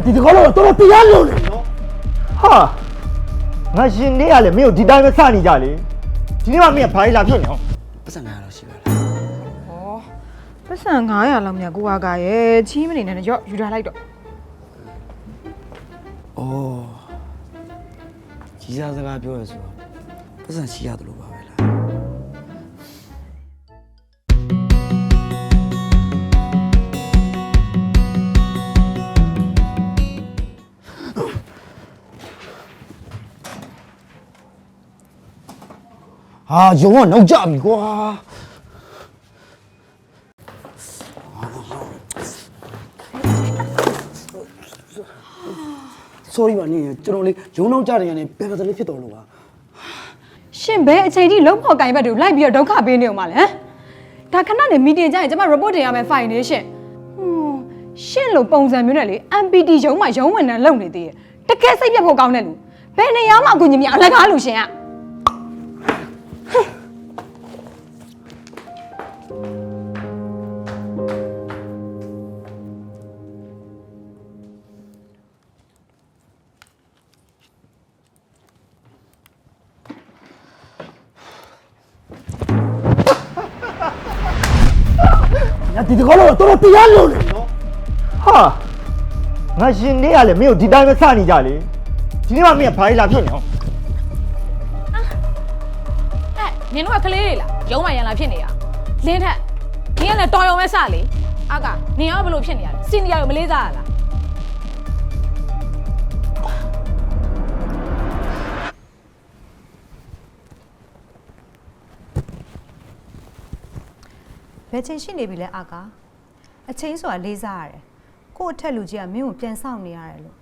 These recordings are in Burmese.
ဒီတကောတော့တော်တော်တရားလုံးနေနော် ဟာငါရှင်နေရလေမင်းကိုဒီတိုင်းပဲစနေကြလေဒီနေ့မှမင်းကဘာလာဖြစ်နေအောင် ပတ်စံ900လောက်ရှိပါလား ။ဩပတ်စံ900လောက်မြတ်ကိုကရဲ့ချီးမနေနဲ့ရော့ယူထားလိုက်တော့ အော်ကြီးစားစကားပြောရဆိုတော့ပတ်စံရှိရတယ်လို့ပါပဲလား ဟာရုံကနောက်ကျပြီကွာ sorry ပါနေကျွန်တော်လေးရုံနောက်ကြတယ်ရနေဘယ်ပတ်စံလေးဖြစ်တော်လို့ပါ ။ရှင်ဘဲအချိန်ကြီးလုံးဖော်ကင်ဘက်တွေကိုလိုက်ပြီးတော့ဒုက္ခပေးနေအောင်ပါလေ။ဒါခဏနေမီတင်ကြရင်ကျမ report တင်ရမယ် file နေရှင်။ရှင်လိုပုံစံမျိုးနဲ့လေ MPT ရုံးမှာရုံးဝင်နေလုံနေသေးတယ်။တကယ်စိတ်ပြတ်ဖို့ကောင်းတဲ့လူ။ဘယ်နေရာမှအကူကြီးမရအလကားလူရှင်က ဒီတကောတော့တော်တော်တရားလုံးနေနော် ဟာငါရှင်နေရလေမင်းကိုဒီတိုင်းပဲစနေကြလေဒီနေ့မှမင်းကဘာလာဖြစ်နေအောင် နင်တို့ကကလေးတွေလားရုံးမှရန်လာဖြစ်နေတာလင်းထက်နင်ကလည်းတော်ရုံပဲစလေအကနင်ကဘလို့ဖြစ်နေရလဲစင်နီယာကိုမလေးစားရလား ဘယ်ချိန်ရှိနေပြီလဲအာကာအချိန်ဆိုတာလေးစားရတယ်ကို့အထက်လူကြီးကမင်းကိုပြန်ဆောင်နေရတယ်လို့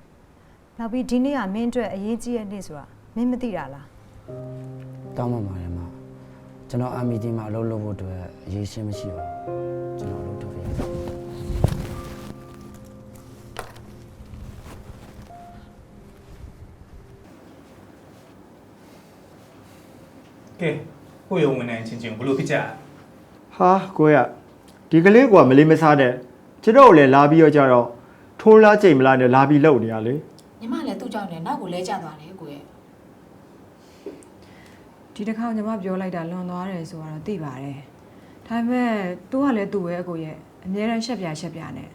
နောက်ပြီးဒီနေ့ကမင်းအတွက်အရေးကြီးတဲ့နေ့ဆိုတာမင်းမသိတာလား တောင်းပန်ပါတယ်မကျွန်တော်အာမီတီမှာအလုပ်လုပ်ဖို့အတွက်အရေးရှင်းမရှိပါဘူးကျွန်တော်အလုပ်လုပ်ရအောင် ကဲကိုရုံဝင်နေချင်းချင်းဘလို့ဖြစ်ကြ ဟာကိုရဒီကလေးကမလေးမစားတဲ့ကျွန်တော်လည်းလာပြီးတော့ကြတော့ထိုးလားချိန်မလားနဲ့လာပြီးလှုပ်နေရလေ ညီမလည်းသူ့ကြောင့်လည်းနောက်ကိုလဲကျသွားတယ်ကိုရဲ့ ဒီတစ်ခါညီမပြောလိုက်တာလွန်သွားတယ်ဆိုတော့သိပါတယ်။ဒါပေမဲ့ तू ကလည်းသူ့ပဲအကိုရဲ့အများရန်ရှက်ပြနဲ့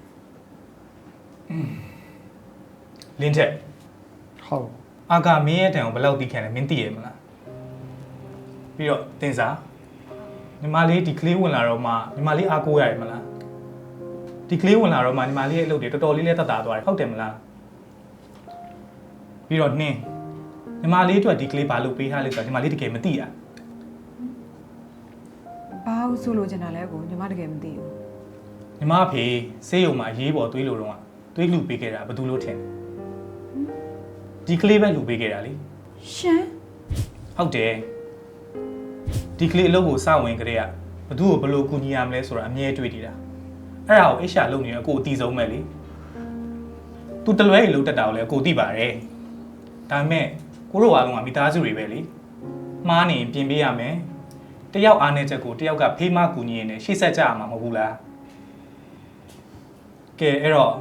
လင်းထက် ဟုတ် အာကမင်းရဲ့တန်ကိုဘယ်လောက်သိခံလဲမင်းသိရမလားပြီးတော့တင်စားညီမလေးဒီကလေးဝင်လာတော့မှညီမလေးအားကိုးရတယ်မလားဒီကလေးဝင်လာတော့မှညီမလေးရဲ့အလုပ်တွေတော်တော်လေးလေးတက်တာသွားတယ်ဟုတ်တယ်မလားပြီးတော့နှင်းညီမလေးအတွက်ဒီကလေးဘာလုပ်ပေးထားလဲဆိုတော့ညီမလေးတကယ်မသိရ ဘာလို့ဆိုလို့ကျင်တာလဲကိုညီမတကယ်မသိဘူး ညီမအဖေဆေးရုံမှာအရေးပေါ်သွေးလိုတော့သွေးလှူပေးခဲ့တာဘာလို့လို့ထင်ဒီကလေးပဲလှူပေးခဲ့တာလေ ရှင် ဟုတ်တယ်ဒီကလေးအလုပ်ကိုစဝင်ကြတဲ့ကဘသူ့ကိုဘယ်လိုကူညီရမလဲဆိုတာအမြဲတွေးနေတာအဲ့ဒါကိုအိရှာလုပ်နေတော့ကိုအတီဆုံးပဲလေသူတလွဲကြီးလုံးတက်တာကိုလည်းကိုသိပါတယ်ဒါပေမဲ့ကိုတို့အားလုံးကမိသားစုတွေပဲလေမှားနေပြင်ပေးရမယ်တယောက်အားနေချက်ကိုတယောက်ကဖေးမကူညီနေရှေ့ဆက်ကြရမှာမဟုတ်ဘူးလားကဲအဲ့တော့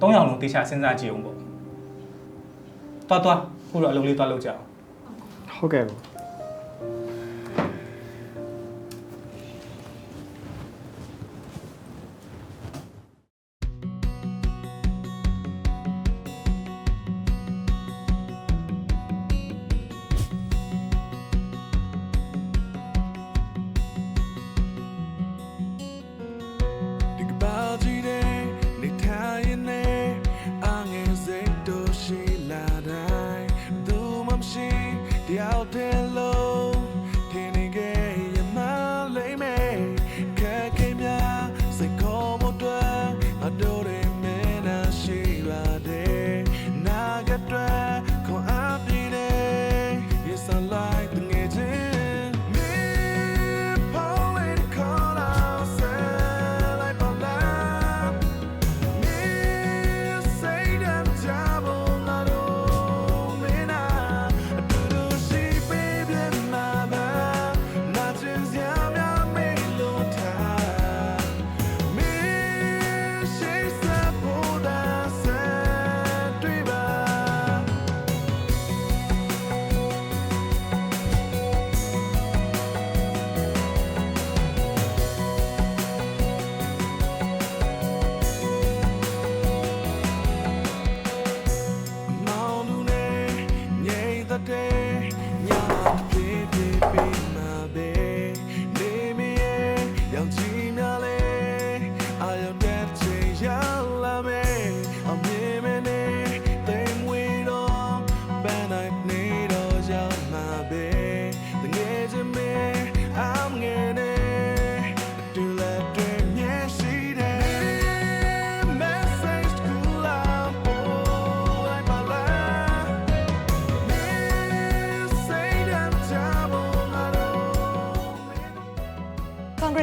၃ယောက်လုံးတေချာစဉ်းစားကြည့်အောင်ပေါ့တော်ကိုတို့အလုပ်လေးသွားလုပ်ကြအောင် ဟုတ်ကဲ့ကို Out there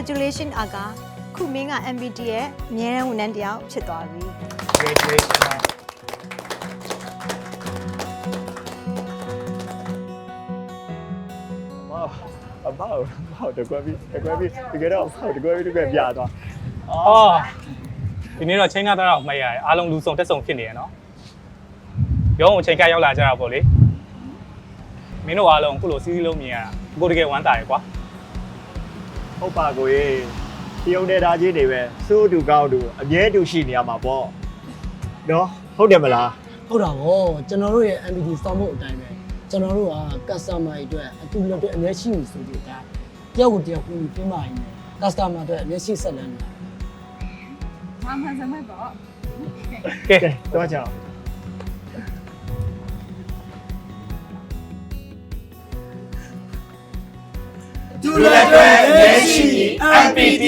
Congratulations အာကာခုမင်းက MBT ရဲ့အမြဲတမ်းဝန်ထမ်းတစ်ယောက်ဖြစ်သွားပြီ Congratulations အဘောက်တကွဲပြီးတကယ်တော့တကွဲပြီးပြသွား အော်ဒီနေ့တော့ချင်းကားတော့မှတ်ရတယ်အားလုံးလူစုံတက်စုံဖြစ်နေရနော်ရုံးကိုချိန်ကရောက်လာကြတာပေါ့လေမင်းတို့အားလုံးအခုလိုစီးစီးလုံးမြင်ရတာကိုတကယ်ဝမ်းသာရယ်ကွာ ဟုတ်ပါကိုရေတရုတ်နေတာချင်းတွေပဲစိုးတူကောင်းတူအမြဲတူရှိနေရမှာပေါ့နော်ဟုတ်တယ်မလား ဟုတ်တာဗောကျွန်တော်တို့ရဲ့ MBD စောင့်ဖို့အတိုင်းပဲကျွန်တော်တို့က customer တွေအတွက်အတူတူအတွက်အများရှိနေဆိုတဲ့အတိုင်းတယောက်ကိုတယောက်ကူညီပေးမှရင် customer တွေအများရှိဆက်လန်းနေတာ ကဲ တော့ကြောင် တူလက်တွဲအရေးရှိ MPT